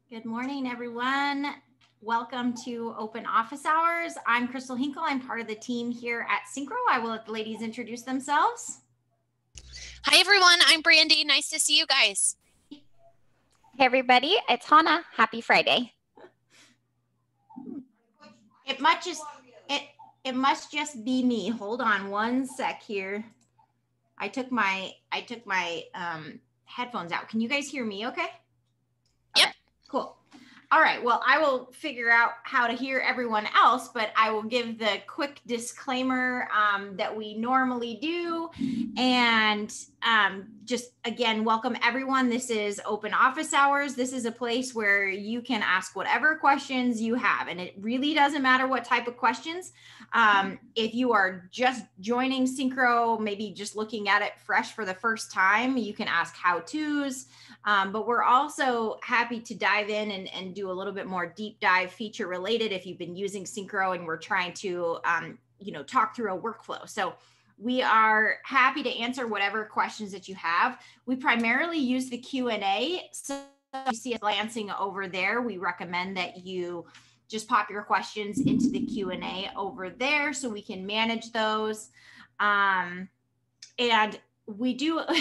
Good morning, everyone. Welcome to Open Office Hours. I'm Crystal Hinkle. I'm part of the team here at Syncro. I will let the ladies introduce themselves. Hi, everyone. I'm Brandy. Nice to see you guys. Hey, everybody. It's Hannah. Happy Friday. It must just be me. Hold on one sec here. I took my headphones out. Can you guys hear me okay? Yep. Okay, cool. All right, well, I will figure out how to hear everyone else, but I will give the quick disclaimer that we normally do. And just again, welcome everyone. This is Open Office Hours. This is a place where you can ask whatever questions you have. And it really doesn't matter what type of questions. If you are just joining Syncro, maybe just looking at it fresh for the first time, you can ask how-tos. But we're also happy to dive in and do a little bit more deep dive feature related if you've been using Syncro and we're trying to, talk through a workflow. So we are happy to answer whatever questions that you have. We primarily use the Q&A. So if you see us glancing over there, we recommend that you just pop your questions into the Q&A over there so we can manage those. And we do a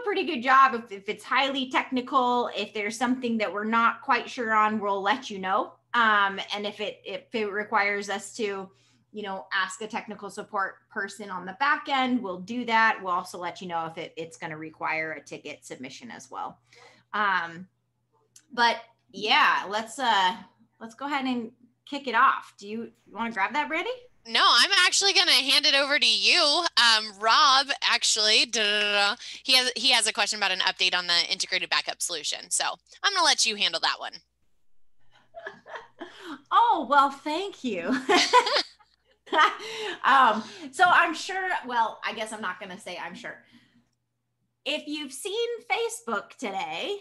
pretty good job if it's highly technical. If there's something that we're not quite sure on, we'll let you know. And if it requires us to, ask a technical support person on the back end, we'll do that. We'll also let you know if it's going to require a ticket submission as well. But yeah, let's go ahead and kick it off. Do you want to grab that, Brandy? No, I'm actually going to hand it over to you. Rob, actually, he has a question about an update on the integrated backup solution. So I'm going to let you handle that one. Oh, well, thank you. So I'm sure, well, I guess I'm not going to say I'm sure. If you've seen Facebook today,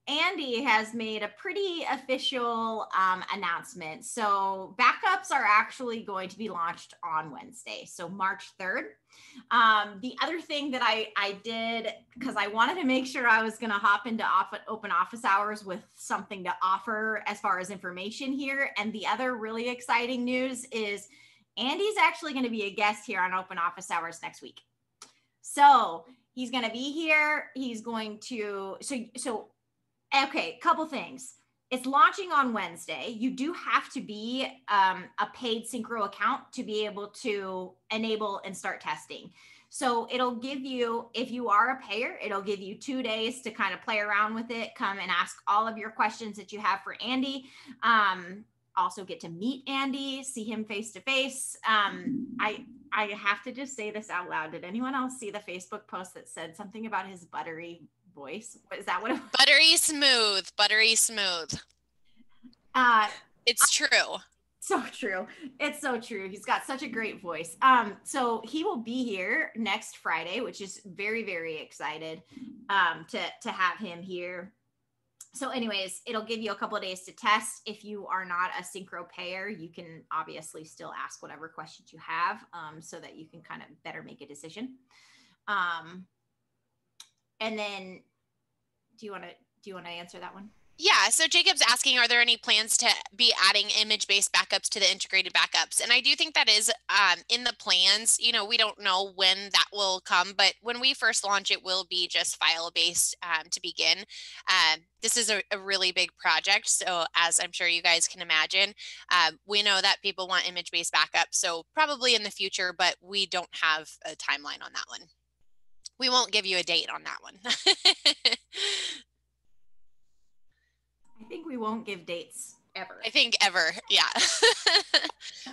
Andy has made a pretty official announcement. So backups are actually going to be launched on Wednesday, so March 3rd. The other thing that I did, because I wanted to make sure I was going to hop into Open Office Hours with something to offer as far as information here. And the other really exciting news is Andy's actually going to be a guest here on Open Office Hours next week. So he's going to be here. He's going to, okay, couple things. It's launching on Wednesday. You do have to be a paid Syncro account to be able to enable and start testing. So it'll give you, if you are a payer, it'll give you 2 days to kind of play around with it, come and ask all of your questions that you have for Andy. Also get to meet Andy, see him face to face. I have to just say this out loud. Did anyone else see the Facebook post that said something about his buttery voice? Is that what it was? Buttery smooth. It's true. So true. It's so true. He's got such a great voice. So he will be here next Friday, which is very, very excited to have him here. So anyways, it'll give you a couple of days to test. If you are not a Syncro payer, you can obviously still ask whatever questions you have so that you can kind of better make a decision. And then do you want to answer that one? Yeah, so Jacob's asking, are there any plans to be adding image-based backups to the integrated backups? And I do think that is in the plans. We don't know when that will come, but when we first launch, it will be just file-based to begin. This is a really big project, so as I'm sure you guys can imagine, we know that people want image-based backups, so probably in the future, but we don't have a timeline on that one. We won't give you a date on that one. I think we won't give dates ever. I think ever, yeah.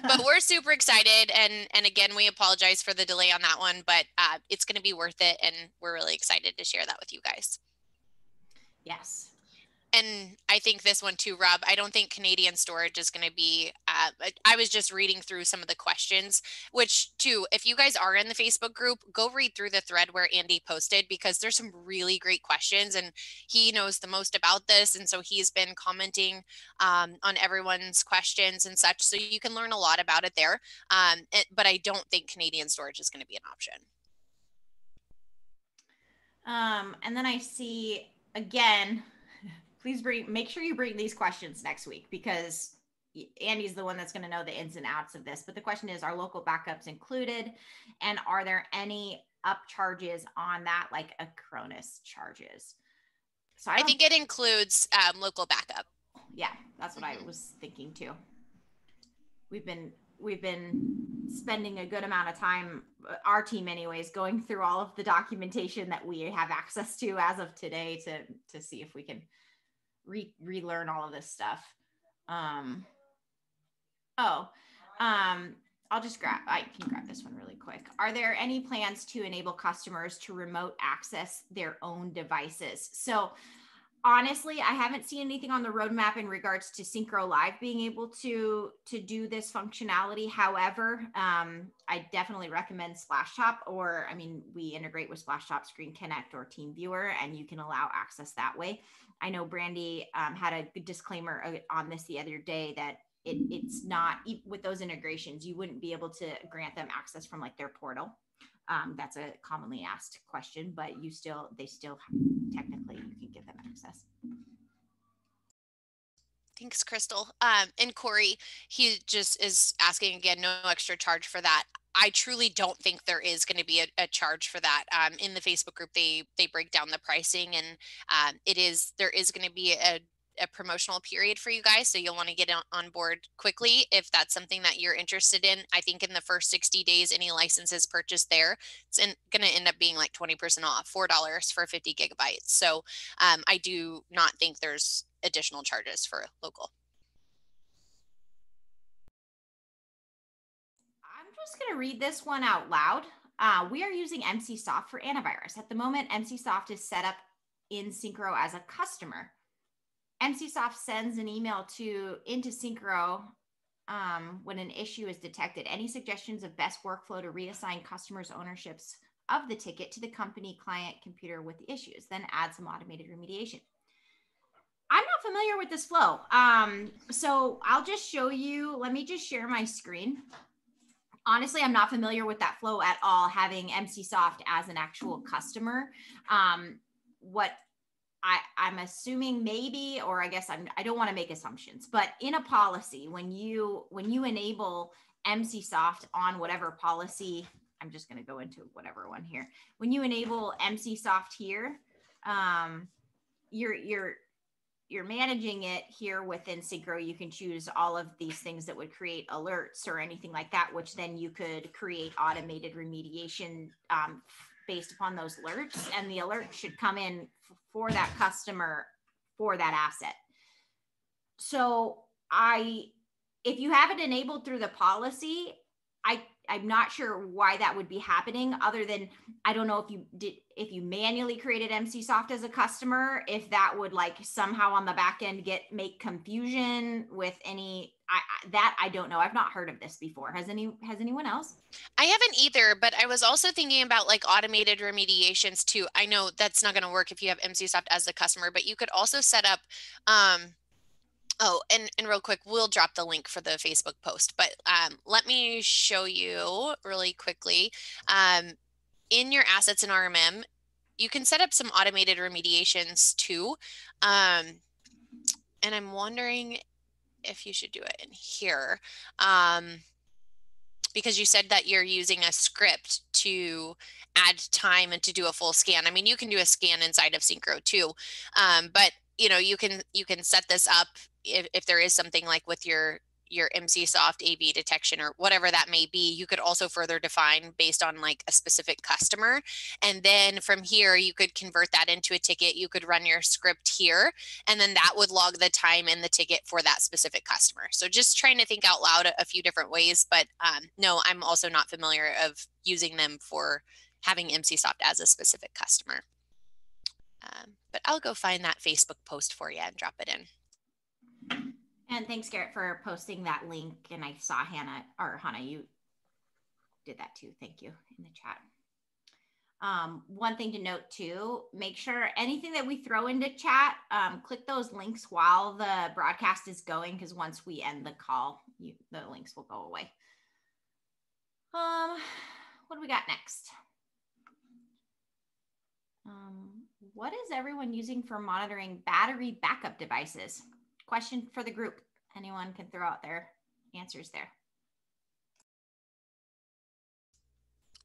But we're super excited, and again, we apologize for the delay on that one, but it's going to be worth it, and we're really excited to share that with you guys. Yes. And I think this one too, Rob, I don't think Canadian storage is going to be, I was just reading through some of the questions, which too, if you guys are in the Facebook group, go read through the thread where Andy posted, because there's some really great questions and he knows the most about this. And so he's been commenting on everyone's questions and such. So you can learn a lot about it there. But I don't think Canadian storage is going to be an option. And then I see again, please make sure you bring these questions next week, because Andy's the one that's going to know the ins and outs of this. But the question is, are local backups included? And are there any upcharges on that, like Acronis charges? So I think it includes local backup. Yeah, that's what I was thinking too. We've been spending a good amount of time, our team anyways, going through all of the documentation that we have access to as of today to see if we can relearn all of this stuff. I can grab this one really quick. Are there any plans to enable customers to remote access their own devices? So honestly, I haven't seen anything on the roadmap in regards to Syncro Live being able to do this functionality. However, I definitely recommend Splashtop, or we integrate with Splashtop Screen Connect or TeamViewer, and you can allow access that way. I know Brandy had a good disclaimer on this the other day that it's not, with those integrations, you wouldn't be able to grant them access from like their portal. That's a commonly asked question, but they still technically you can give them access. Thanks, Crystal. And Corey, he just is asking again, no extra charge for that. I truly don't think there is going to be a charge for that. In the Facebook group, they break down the pricing, and there is going to be a promotional period for you guys, so you'll want to get on board quickly if that's something that you're interested in. I think in the first 60 days, any licenses purchased there, it's going to end up being like 20% off, $4 for 50 gigabytes. So I do not think there's additional charges for local. I'm just going to read this one out loud. We are using MCSoft for antivirus. At the moment, MCSoft is set up in Syncro as a customer. MCSoft sends an email into Syncro when an issue is detected. Any suggestions of best workflow to reassign customers' ownerships of the ticket to the company client computer with the issues, then add some automated remediation. I'm not familiar with this flow. So I'll just show you. Let me just share my screen. Honestly, I'm not familiar with that flow at all, having MCSoft as an actual customer. What I'm assuming maybe, or I guess I don't want to make assumptions, but in a policy, when you enable MCSoft on whatever policy, I'm just going to go into whatever one here. When you enable MCSoft here, you're managing it here within Syncro. You can choose all of these things that would create alerts or anything like that, which then you could create automated remediation based upon those alerts, and the alert should come in for that customer for that asset. So if you have it enabled through the policy, I'm not sure why that would be happening, other than I don't know if you manually created MCSoft as a customer, if that would like somehow on the back end make confusion with any that I don't know. I've not heard of this before. Has anyone else? I haven't either, but I was also thinking about like automated remediations too. I know that's not going to work if you have MCSoft as a customer, but you could also set up oh, and real quick, we'll drop the link for the Facebook post, but let me show you really quickly. In your assets in RMM, you can set up some automated remediations too. And I'm wondering if you should do it in here. Because you said that you're using a script to add time and to do a full scan. I mean, you can do a scan inside of Syncro too, but you can set this up if there is something like with your MCSoft AV detection or whatever that may be. You could also further define based on like a specific customer, and then from here you could convert that into a ticket. You could run your script here, and then that would log the time in the ticket for that specific customer. So just trying to think out loud a few different ways, but no, I'm also not familiar of using them for having MCSoft as a specific customer. But I'll go find that Facebook post for you and drop it in. And thanks, Garrett, for posting that link. And I saw Hannah, you did that too. Thank you in the chat. One thing to note too, make sure anything that we throw into chat, click those links while the broadcast is going, because once we end the call, the links will go away. What do we got next? What is everyone using for monitoring battery backup devices? Question for the group. Anyone can throw out their answers there.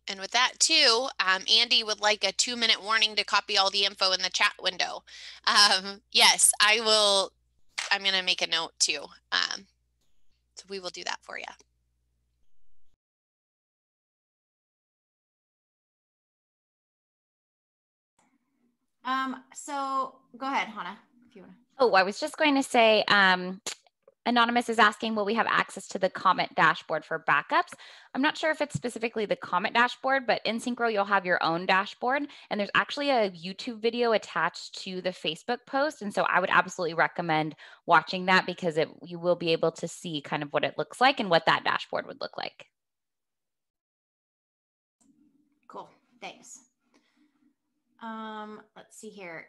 And with that too, Andy would like a 2-minute warning to copy all the info in the chat window. Yes, I will. I'm going to make a note too. So we will do that for you. So go ahead, Hannah, if you want to. Oh, I was just going to say, Anonymous is asking, will we have access to the comment dashboard for backups? I'm not sure if it's specifically the comment dashboard, but in Syncro, you'll have your own dashboard. And there's actually a YouTube video attached to the Facebook post. And so I would absolutely recommend watching that because you will be able to see kind of what it looks like and what that dashboard would look like. Cool, thanks. Let's see here.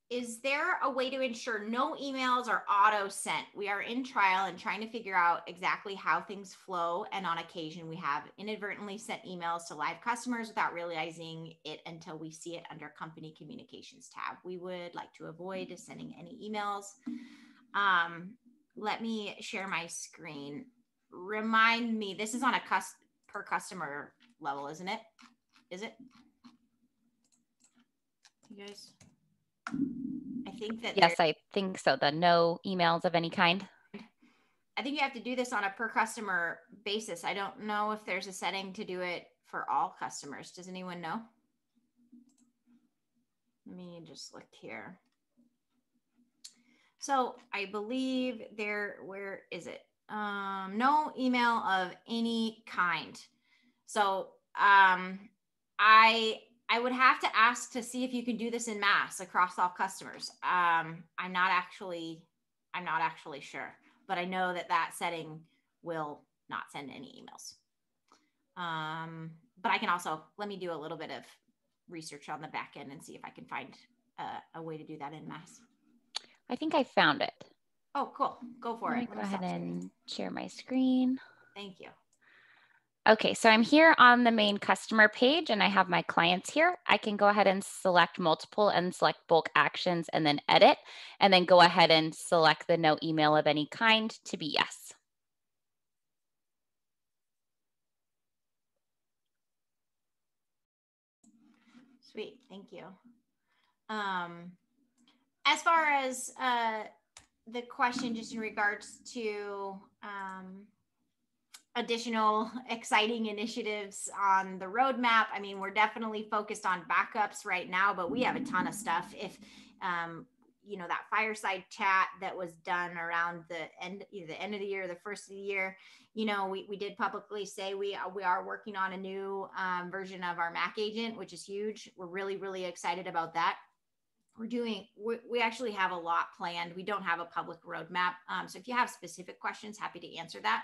Is there a way to ensure no emails are auto sent? We are in trial and trying to figure out exactly how things flow. And on occasion, we have inadvertently sent emails to live customers without realizing it until we see it under company communications tab. We would like to avoid sending any emails. Let me share my screen. Remind me, this is on a per customer level, isn't it? Is it? You guys? I think that yes, I think so. The no emails of any kind. I think you have to do this on a per customer basis. I don't know if there's a setting to do it for all customers. Does anyone know? Let me just look here. So I believe where is it? No email of any kind. So I would have to ask to see if you can do this in mass across all customers. I'm not actually sure, but I know that setting will not send any emails. But I can also, let me do a little bit of research on the back end and see if I can find a way to do that in mass. I think I found it. Oh, cool. Go for it. Let me go ahead and share my screen. Thank you. Okay, so I'm here on the main customer page and I have my clients here. I can go ahead and select multiple and select bulk actions and then edit, and then go ahead and select the no email of any kind to be yes. Sweet, thank you. As far as the question just in regards to additional exciting initiatives on the roadmap. I mean, we're definitely focused on backups right now, but we have a ton of stuff. If, you know, that fireside chat that was done around the end, either the end of the year or the first of the year, you know, we did publicly say we are working on a new version of our Mac agent, which is huge. We're really, really excited about that. We actually have a lot planned. We don't have a public roadmap. So if you have specific questions, happy to answer that.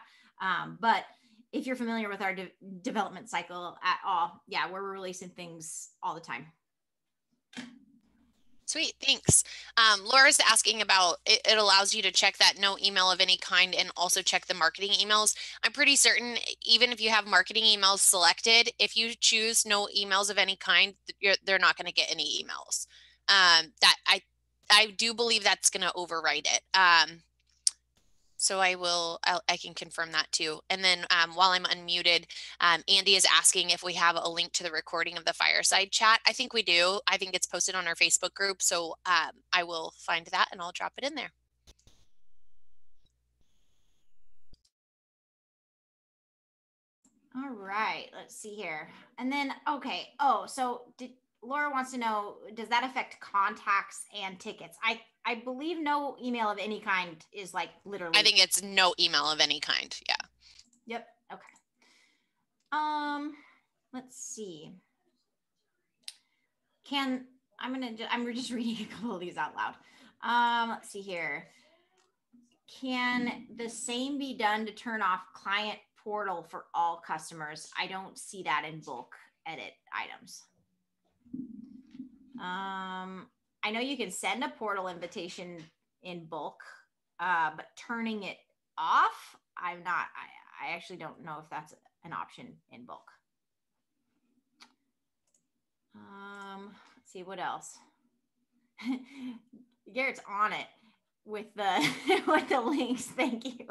But if you're familiar with our development cycle at all, yeah, we're releasing things all the time. Sweet, thanks. Laura's asking about, it allows you to check that no email of any kind and also check the marketing emails. I'm pretty certain even if you have marketing emails selected, if you choose no emails of any kind, they're not going to get any emails. That I do believe that's going to override it. So I can confirm that too. And then while I'm unmuted, Andy is asking if we have a link to the recording of the fireside chat. I think we do. I think it's posted on our Facebook group. So I will find that and I'll drop it in there. All right, let's see here. And then, okay. Oh, so Laura wants to know, does that affect contacts and tickets? I believe no email of any kind is like literally. I think it's no email of any kind. Yeah. Yep. Okay. Let's see. I'm just reading a couple of these out loud. Let's see here. Can the same be done to turn off client portal for all customers? I don't see that in bulk edit items. I know you can send a portal invitation in bulk, but turning it off, I actually don't know if that's an option in bulk. Let's see what else. Garrett's on it with the with the links. Thank you.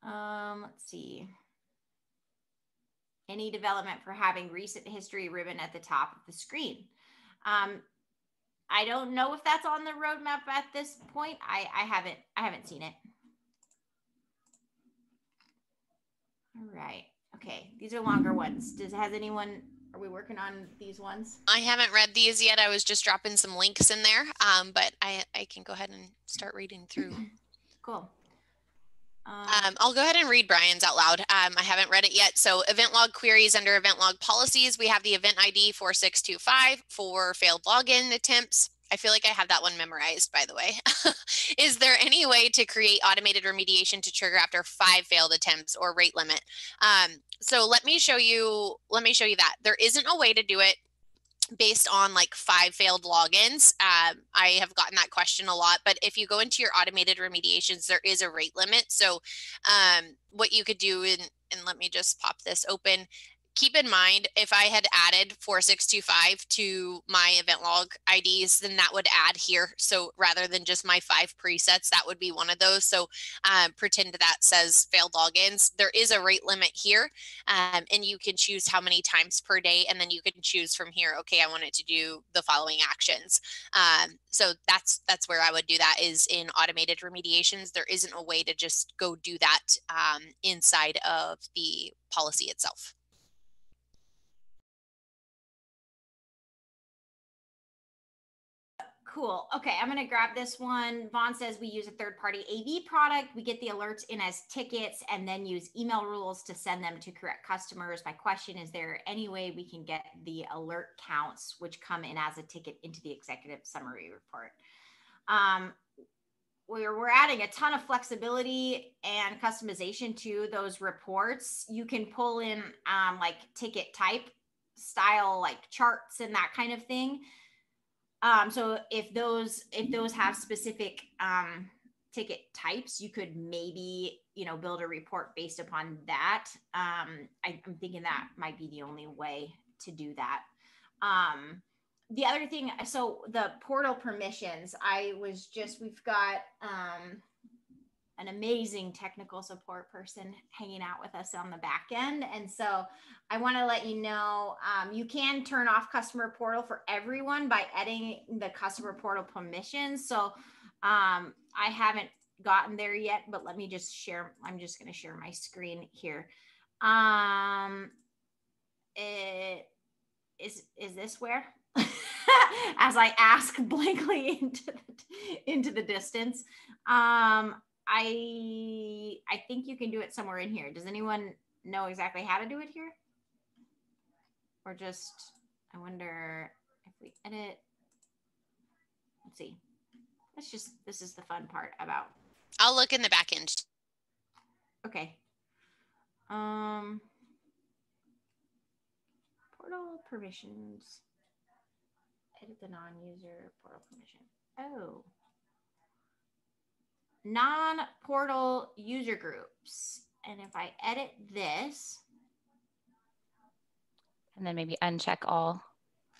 Let's see. Any development for having recent history ribbon at the top of the screen? I don't know if that's on the roadmap at this point. I haven't seen it. All right. Okay. These are longer ones. Are we working on these ones? I haven't read these yet. I was just dropping some links in there, but I can go ahead and start reading through. Cool. I'll go ahead and read Brian's out loud. I haven't read it yet. So event log queries under event log policies, we have the event ID 4625 for failed login attempts. I feel like I have that one memorized, by the way. Is there any way to create automated remediation to trigger after 5 failed attempts or rate limit? So let me show you that. There isn't a way to do it based on like 5 failed logins. I have gotten that question a lot, but if you go into your automated remediations, there is a rate limit. So what you could do, and let me just pop this open. Keep in mind, if I had added 4625 to my event log IDs, then that would add here. So rather than just my 5 presets, that would be one of those. So pretend that says failed logins. There is a rate limit here, and you can choose how many times per day, and then you can choose from here, okay, I want it to do the following actions. So that's where I would do that, is in automated remediations. There isn't a way to just go do that inside of the policy itself. Cool. Okay, I'm going to grab this one. Vaughn says we use a third-party AV product. We get the alerts in as tickets and then use email rules to send them to correct customers. My question is, there any way we can get the alert counts, which come in as a ticket, into the executive summary report? We're adding a ton of flexibility and customization to those reports. You can pull in like ticket type style, like charts and that kind of thing. So if those have specific ticket types, you could maybe, build a report based upon that. I'm thinking that might be the only way to do that. The other thing, so the portal permissions, we've got an amazing technical support person hanging out with us on the back end. And so I want to let you know, you can turn off customer portal for everyone by editing the customer portal permissions. So I haven't gotten there yet, but let me just share. I'm just going to share my screen here. Is this where? As I ask blankly into the distance. I think you can do it somewhere in here. Does anyone know exactly how to do it here? Or just, I wonder if we edit. Let's see. This is the fun part about. I'll look in the back end. Okay. Portal permissions. Edit the non-user portal permission. Oh. Non-portal user groups. And if I edit this. And then maybe uncheck all.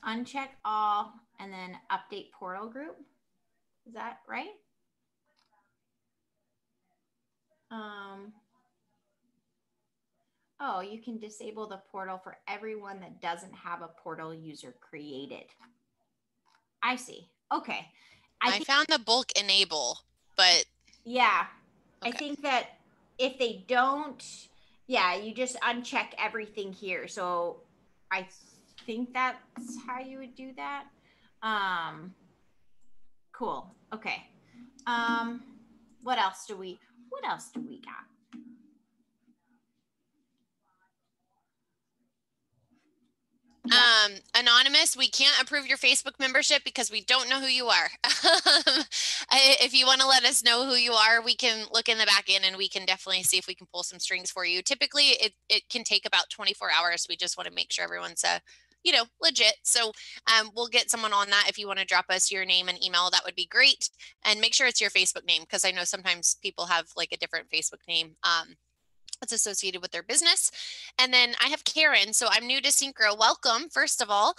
Uncheck all and then update portal group. Is that right? Oh, you can disable the portal for everyone that doesn't have a portal user created. I see. Okay. I found the bulk enable, but yeah, okay. I think that if they don't, yeah, you just uncheck everything here. So I think that's how you would do that. Cool. Okay. What else do we got? Anonymous, we can't approve your Facebook membership because we don't know who you are. If you want to let us know who you are, we can look in the back end and we can definitely see if we can pull some strings for you. Typically, it can take about 24 hours. We just want to make sure everyone's legit. So we'll get someone on that. If you want to drop us your name and email, that would be great. And make sure it's your Facebook name, because I know sometimes people have like a different Facebook name. that's associated with their business. And then I have Karen. So I'm new to Syncro. Welcome, first of all.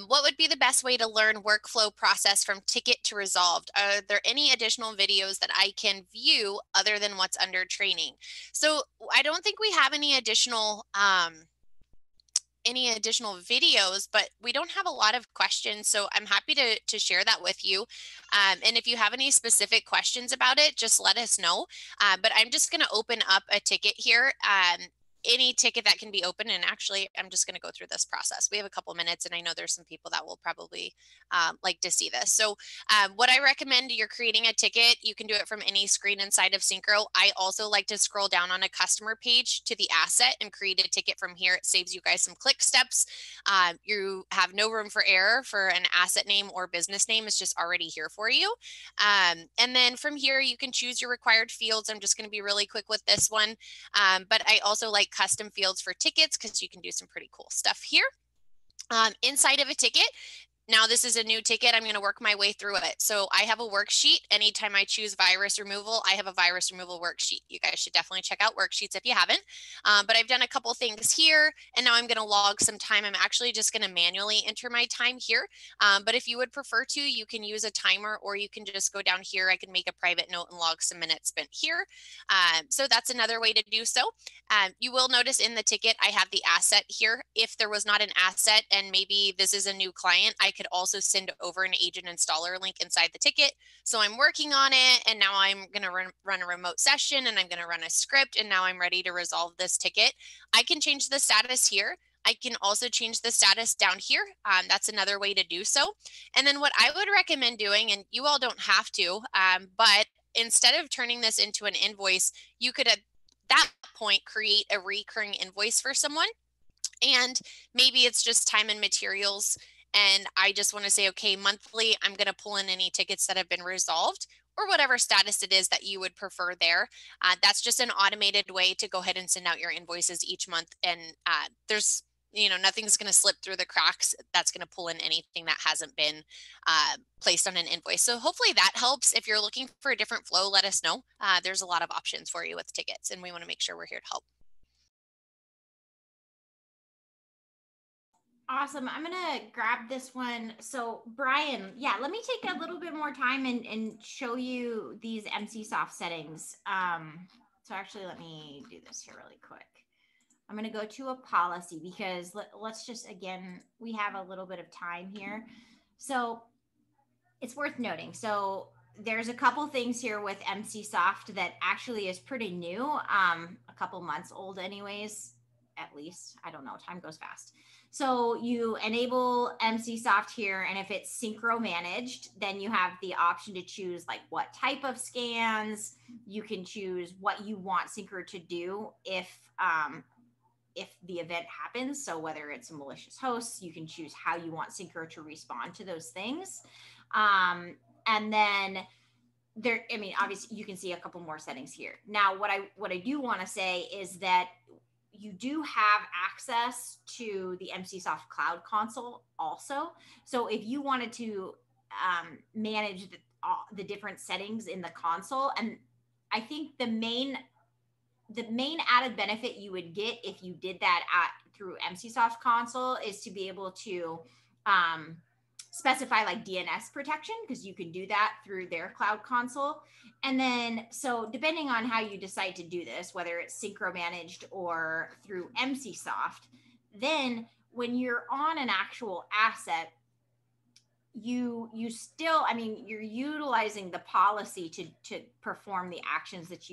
What would be the best way to learn workflow process from ticket to resolved? Are there any additional videos that I can view other than what's under training? So I don't think we have any additional videos, but we don't have a lot of questions. So I'm happy to share that with you. And if you have any specific questions about it, just let us know. But I'm just going to open up a ticket here. Any ticket that can be open. And actually, I'm just going to go through this process. We have a couple minutes, and I know there's some people that will probably like to see this. So what I recommend, you're creating a ticket. You can do it from any screen inside of Syncro. I also like to scroll down on a customer page to the asset and create a ticket from here. It saves you guys some click steps. You have no room for error for an asset name or business name. It's just already here for you. And then from here, you can choose your required fields. I'm just going to be really quick with this one. But I also like custom fields for tickets because you can do some pretty cool stuff here. Inside of a ticket, now this is a new ticket. I'm going to work my way through it. So I have a worksheet. Anytime I choose virus removal, I have a virus removal worksheet. You guys should definitely check out worksheets if you haven't. But I've done a couple things here, and now I'm going to log some time. I'm actually just going to manually enter my time here. But if you would prefer to, you can use a timer, or you can just go down here. I can make a private note and log some minutes spent here. So that's another way to do so. You will notice in the ticket, I have the asset here. If there was not an asset and maybe this is a new client, I could also send over an agent installer link inside the ticket. So I'm working on it, and now I'm going to run a remote session, and I'm going to run a script, and now I'm ready to resolve this ticket. I can change the status here. I can also change the status down here. That's another way to do so. And then what I would recommend doing, and you all don't have to, but instead of turning this into an invoice, you could at that point create a recurring invoice for someone. And maybe it's just time and materials. And I just want to say, okay, monthly, I'm going to pull in any tickets that have been resolved, or whatever status it is that you would prefer there. That's just an automated way to go ahead and send out your invoices each month. And there's, nothing's going to slip through the cracks. That's going to pull in anything that hasn't been placed on an invoice. So hopefully that helps. If you're looking for a different flow, let us know. There's a lot of options for you with tickets, and we want to make sure we're here to help. Awesome. I'm going to grab this one. So Brian, yeah, let me take a little bit more time and show you these MCSoft settings. So actually, let me do this here really quick. I'm going to go to a policy because let's just, again, we have a little bit of time here. So it's worth noting. So there's a couple things here with MCSoft that actually is pretty new, a couple months old anyways, at least. I don't know, time goes fast. So you enable MCSoft here, and if it's Syncro managed, then you have the option to choose like what type of scans. You can choose what you want Syncro to do if the event happens. So whether it's a malicious host, you can choose how you want Syncro to respond to those things. And then there, I mean, obviously you can see a couple more settings here. Now, what I do want to say is that you do have access to the MCSoft Cloud Console also. So if you wanted to manage the different settings in the console, and I think the main added benefit you would get if you did that through MCSoft Console is to be able to specify like DNS protection, because you can do that through their cloud console. And then, so depending on how you decide to do this, whether it's Syncro managed or through MCSoft, then when you're on an actual asset, you still, I mean, you're utilizing the policy to perform the actions that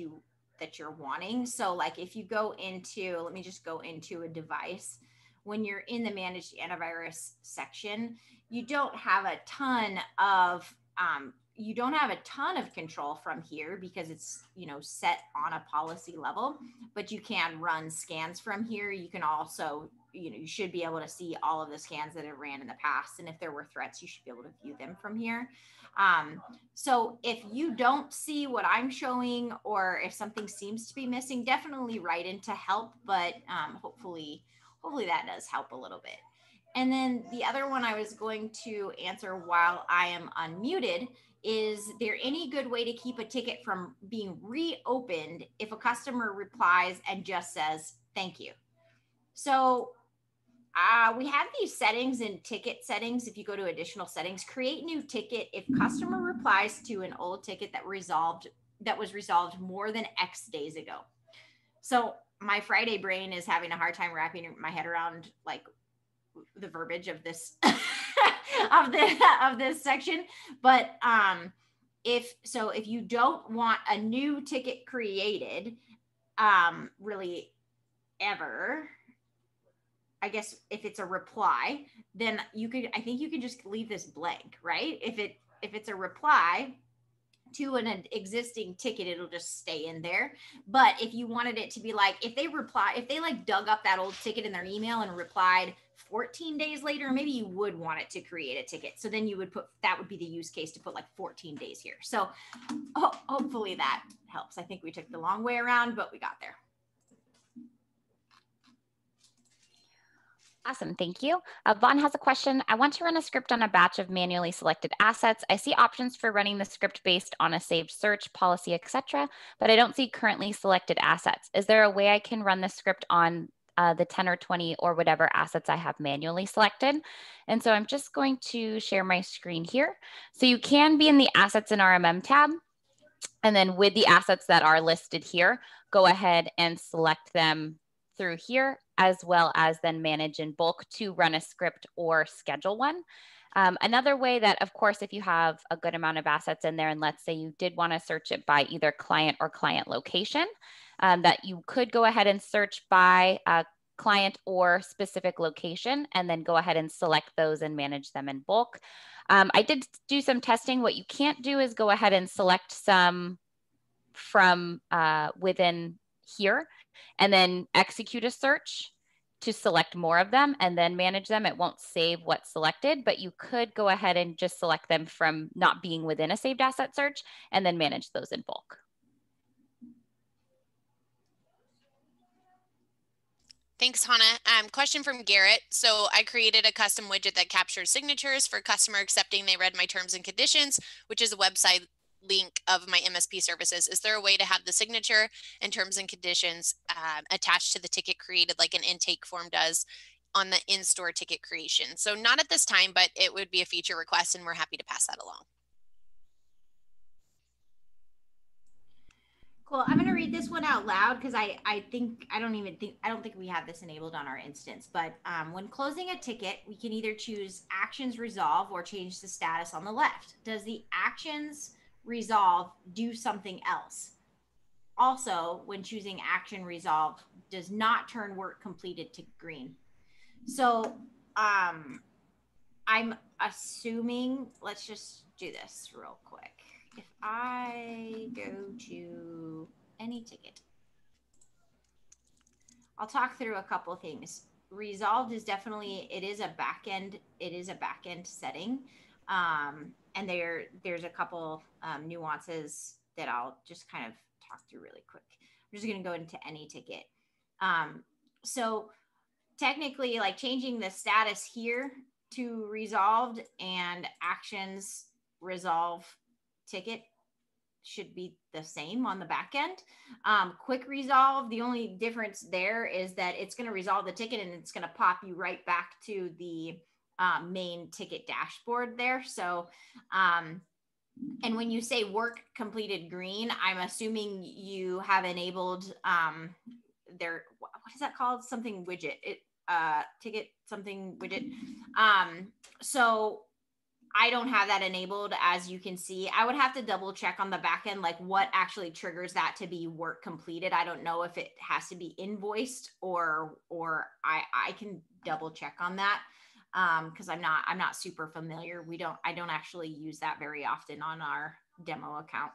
you're wanting. So like if you go into, let me just go into a device. When you're in the managed antivirus section, you don't have a ton of control from here because it's, set on a policy level, but you can run scans from here. You can also, you should be able to see all of the scans that have ran in the past. And if there were threats, you should be able to view them from here. So if you don't see what I'm showing, or if something seems to be missing, definitely write into help, but hopefully that does help a little bit. And then the other one I was going to answer while I am unmuted is there any good way to keep a ticket from being reopened if a customer replies and just says, thank you? So we have these settings in ticket settings. If you go to additional settings, create new ticket if customer replies to an old ticket that was resolved more than X days ago. So my Friday brain is having a hard time wrapping my head around like the verbiage of this of this section. But if you don't want a new ticket created, really ever, I guess if it's a reply, then I think you could just leave this blank, right? If it's a reply to an existing ticket, it'll just stay in there. But if you wanted it to be like, if they like dug up that old ticket in their email and replied 14 days later, maybe you would want it to create a ticket. So then you would that would be the use case to put like 14 days here. So hopefully that helps. I think we took the long way around, but we got there. Awesome, thank you. Vaughn has a question. I want to run a script on a batch of manually selected assets. I see options for running the script based on a saved search, policy, etc., but I don't see currently selected assets. Is there a way I can run the script on the 10 or 20 or whatever assets I have manually selected? And so I'm just going to share my screen here. So you can be in the Assets in RMM tab, and then with the assets that are listed here, go ahead and select them through here, as well as then manage in bulk to run a script or schedule one. Another way that, of course, if you have a good amount of assets in there, and let's say you did want to search it by either client or client location, that you could go ahead and search by client or specific location, and then go ahead and select those and manage them in bulk. I did do some testing. What you can't do is go ahead and select some from within here and then execute a search to select more of them and then manage them. It won't save what's selected, but you could go ahead and just select them from not being within a saved asset search and then manage those in bulk. Thanks, Hannah. Question from Garrett. So I created a custom widget that captures signatures for customer accepting they read my terms and conditions, which is a website link of my MSP services. Is there a way to have the signature and terms and conditions attached to the ticket created like an intake form does on the in-store ticket creation? So not at this time, but it would be a feature request and we're happy to pass that along. Cool. I'm going to read this one out loud because I don't think we have this enabled on our instance. But when closing a ticket, we can either choose actions resolve or change the status on the left. Does the actions resolve do something else? Also, when choosing action resolve, does not turn work completed to green. So I'm assuming, let's just do this real quick. If I go to any ticket, I'll talk through a couple of things. Resolved is definitely, it is a backend setting. And there's a couple nuances that I'll just kind of talk through really quick. I'm just going to go into any ticket. So technically, like changing the status here to resolved and actions resolve ticket should be the same on the back end. Quick resolve, the only difference there is that it's going to resolve the ticket and it's going to pop you right back to the main ticket dashboard there. So, and when you say work completed green, I'm assuming you have enabled their, what is that called? Something widget, ticket something widget. So I don't have that enabled, as you can see. I would have to double check on the back end, like what actually triggers that to be work completed. I don't know if it has to be invoiced or I can double check on that because I'm not super familiar. I don't actually use that very often on our demo account.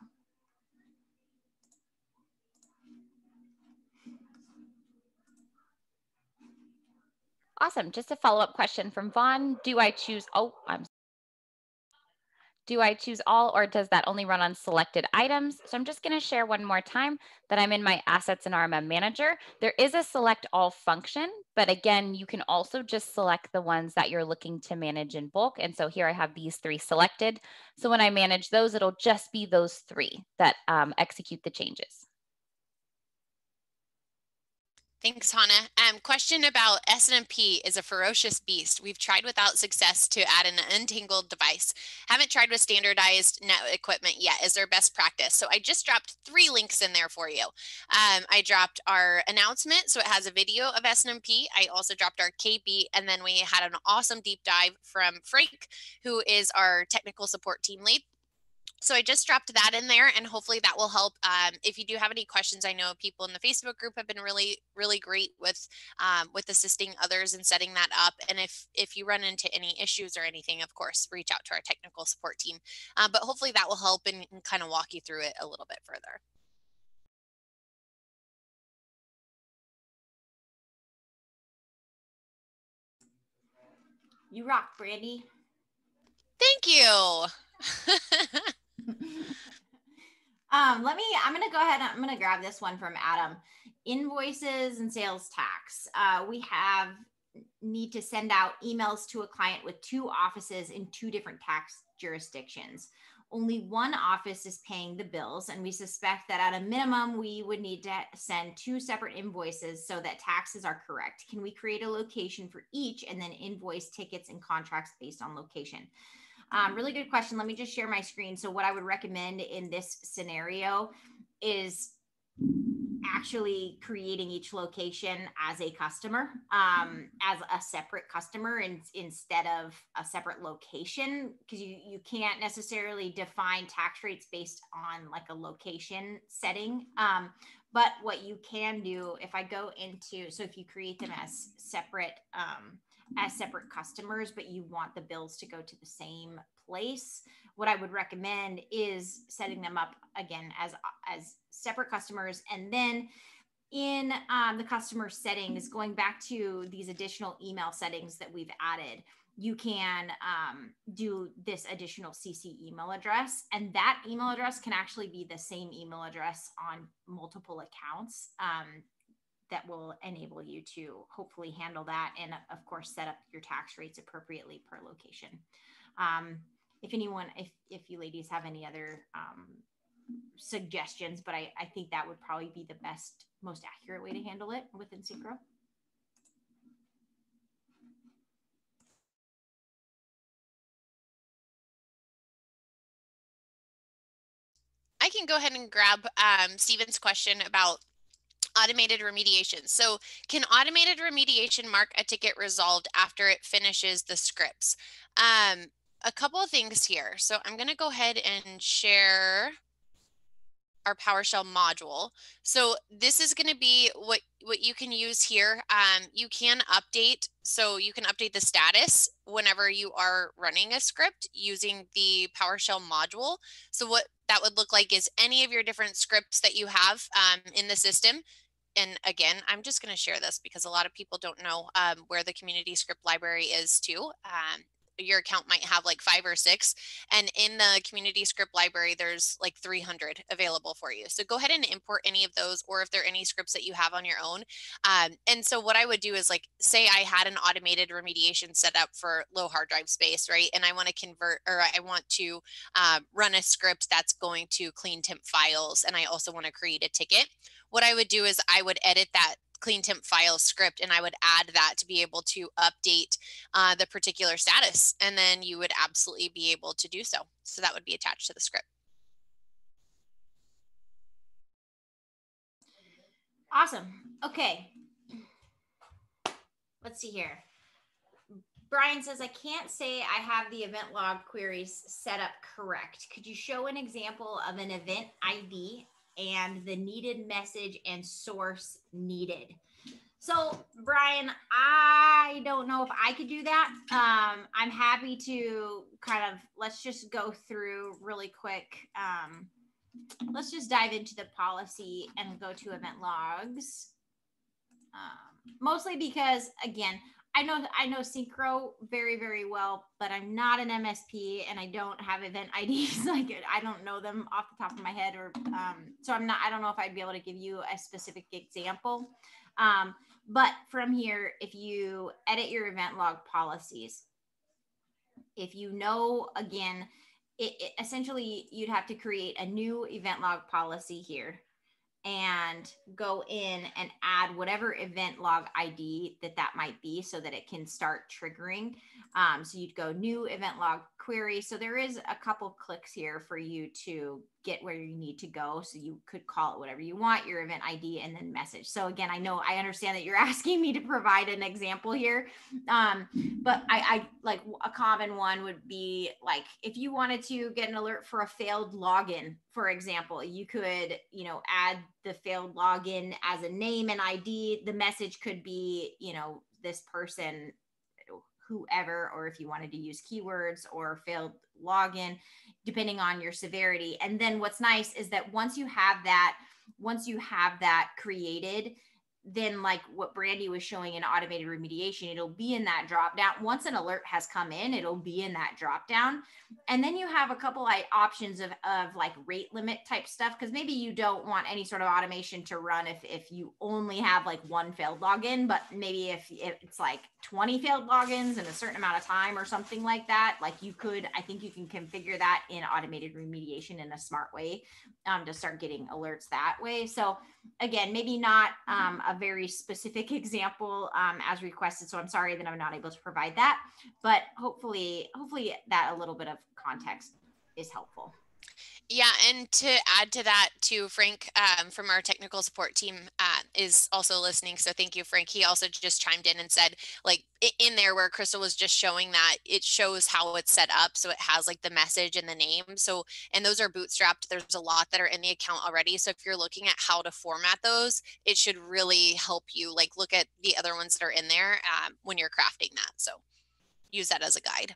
Awesome. Just a follow-up question from Vaughn. Do I choose Do I choose all, or does that only run on selected items? So I'm just going to share one more time that I'm in my assets and RMM manager. There is a select all function, but again, you can also just select the ones that you're looking to manage in bulk. And so here I have these 3 selected. So when I manage those, it'll just be those 3 that execute the changes. Thanks, Hannah. Question about SNMP is a ferocious beast. We've tried without success to add an untangled device. Haven't tried with standardized net equipment yet. Is there best practice? So I just dropped 3 links in there for you. I dropped our announcement, so it has a video of SNMP. I also dropped our KB, and then we had an awesome deep dive from Frank, who is our technical support team lead. So I just dropped that in there, and hopefully that will help. If you do have any questions, I know people in the Facebook group have been really, really great with assisting others and setting that up. And if you run into any issues or anything, of course, reach out to our technical support team. But hopefully that will help and kind of walk you through it a little bit further. You rock, Brandy. Thank you. I'm going to go ahead. I'm going to grab this one from Adam. Invoices and sales tax. We need to send out emails to a client with 2 offices in 2 different tax jurisdictions. Only one office is paying the bills, and we suspect that at a minimum, we would need to send 2 separate invoices so that taxes are correct. Can we create a location for each and then invoice tickets and contracts based on location? Really good question. Let me just share my screen. So what I would recommend in this scenario is actually creating each location as a customer, as a separate customer instead of a separate location, because you can't necessarily define tax rates based on like a location setting. But what you can do, if I go into, so if you create them as separate customers, but you want the bills to go to the same place, what I would recommend is setting them up again as separate customers. And then in the customer settings, going back to these additional email settings that we've added, you can do this additional CC email address, and that email address can actually be the same email address on multiple accounts. That will enable you to hopefully handle that, and of course set up your tax rates appropriately per location. If you ladies have any other suggestions, but I think that would probably be the most accurate way to handle it within Syncro. I can go ahead and grab Stephen's question about automated remediation. So can automated remediation mark a ticket resolved after it finishes the scripts? A couple of things here. So I'm going to go ahead and share our PowerShell module. So this is going to be what you can use here. You can update, so you can update the status whenever you are running a script using the PowerShell module. So what that would look like is any of your different scripts that you have in the system. And again, I'm just going to share this because a lot of people don't know where the community script library is too. Your account might have like 5 or 6, and in the community script library, there's like 300 available for you. So go ahead and import any of those, or if there are any scripts that you have on your own. And so what I would do is, like, say I had an automated remediation set up for low hard drive space, right? And I want to convert, or I want to run a script that's going to clean temp files, and I also want to create a ticket. What I would do is I would edit that clean temp file script, and I would add that to be able to update the particular status, and then you would absolutely be able to do so. So that would be attached to the script. Awesome. Okay. Let's see here. Brian says, I can't say I have the event log queries set up correct. Could you show an example of an event ID and the needed message and source needed? So Brian, I don't know if I could do that. I'm happy to kind of, let's just go through really quick. Let's just dive into the policy and go to event logs. Mostly because, again, I know Syncro very, very well, but I'm not an MSP and I don't have event IDs. Like I don't know them off the top of my head, or so I don't know if I'd be able to give you a specific example. But from here, if you edit your event log policies, if you know, again, essentially you'd have to create a new event log policy here and go in and add whatever event log ID that might be so that it can start triggering. So you'd go new event log query. So there is a couple clicks here for you to get where you need to go. So you could call it whatever you want, your event ID, and then message. So again, I understand that you're asking me to provide an example here. But I like a common one would be like, if you wanted to get an alert for a failed login, for example, you could, add the failed login as a name and ID. The message could be, this person, whoever, or if you wanted to use keywords or failed login, depending on your severity. And then what's nice is that once you have that created, then like what Brandy was showing in automated remediation, it'll be in that drop down. Once an alert has come in, it'll be in that drop down. And then you have a couple options of like rate limit type stuff, because maybe you don't want any sort of automation to run if you only have like one failed login, but maybe if it's like 20 failed logins in a certain amount of time or something like that, like I think you can configure that in automated remediation in a smart way to start getting alerts that way. So again, maybe not a very specific example as requested. So I'm sorry that I'm not able to provide that, but hopefully that a little bit of context is helpful. Yeah, and to add to that too, Frank from our technical support team is also listening. So thank you, Frank. He also just chimed in and said, like in there where Crystal was just showing that, it shows how it's set up. So it has like the message and the name. So, and those are bootstrapped. There's a lot that are in the account already. So if you're looking at how to format those, it should really help you like look at the other ones that are in there when you're crafting that. So use that as a guide.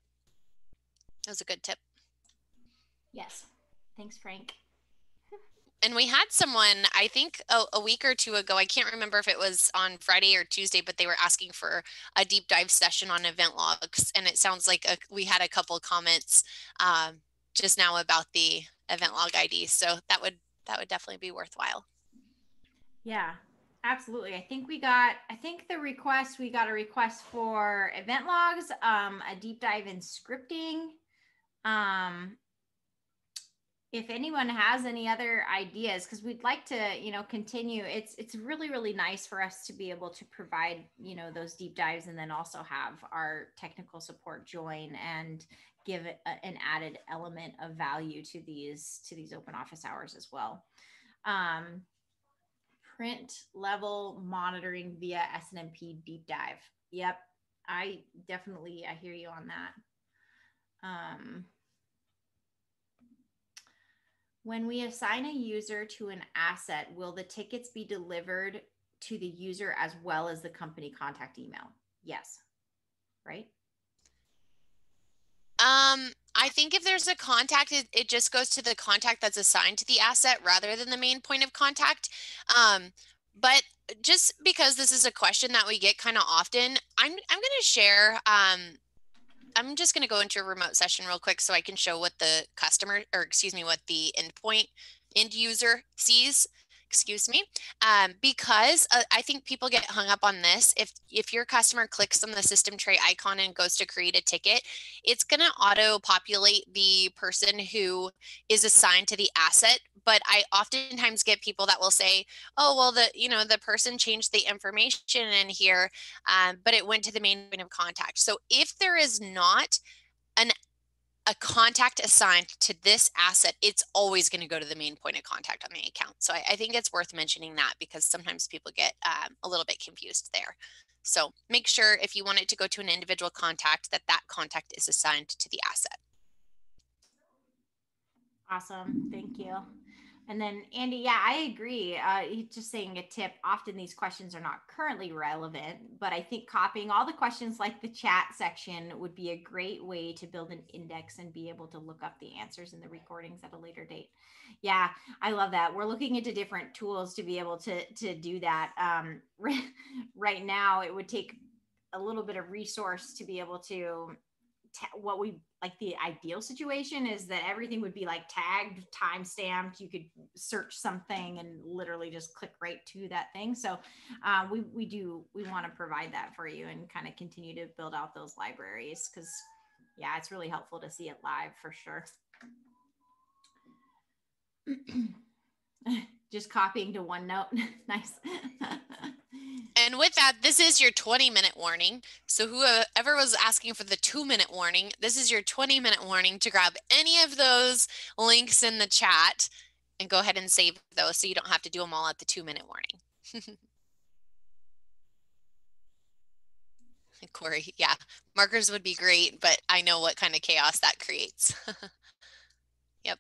That was a good tip. Yes. Thanks, Frank. And we had someone, I think a week or two ago, I can't remember if it was on Friday or Tuesday, but they were asking for a deep dive session on event logs. And it sounds like we had a couple of comments just now about the event log ID. So that would definitely be worthwhile. Yeah, absolutely. I think we got a request for event logs, a deep dive in scripting. If anyone has any other ideas, because we'd like to, continue. It's really, really nice for us to be able to provide, those deep dives, and then also have our technical support join and give it an added element of value to these open office hours as well. Print level monitoring via SNMP deep dive. Yep, I hear you on that. When we assign a user to an asset, will the tickets be delivered to the user as well as the company contact email? Yes. Right? I think if there's a contact, it just goes to the contact that's assigned to the asset rather than the main point of contact. But just because this is a question that we get kind of often, I'm going to share, I'm just going to go into a remote session real quick so I can show what the customer, or excuse me, what the end user sees. Excuse me, because I think people get hung up on this. If your customer clicks on the system tray icon and goes to create a ticket, it's going to auto populate the person who is assigned to the asset. But I oftentimes get people that will say, oh, well, the person changed the information in here, but it went to the main point of contact. So if there is not a contact assigned to this asset, it's always going to go to the main point of contact on the account. So I think it's worth mentioning that, because sometimes people get a little bit confused there. So make sure if you want it to go to an individual contact, that contact is assigned to the asset. Awesome. Thank you. And then Andy, yeah, I agree. Just saying a tip, often these questions are not currently relevant, but I think copying all the questions like the chat section would be a great way to build an index and be able to look up the answers in the recordings at a later date. Yeah, I love that. We're looking into different tools to be able to do that. Right now, it would take a little bit of resource to be able to what we like. The ideal situation is that everything would be like tagged, time stamped. You could search something and literally just click right to that thing. So we want to provide that for you and kind of continue to build out those libraries, because yeah, it's really helpful to see it live for sure. Just copying to OneNote. Nice. And with that, this is your 20-minute warning. So whoever was asking for the 2-minute warning, this is your 20-minute warning to grab any of those links in the chat and go ahead and save those so you don't have to do them all at the 2-minute warning. Corey, yeah, markers would be great, but I know what kind of chaos that creates. Yep.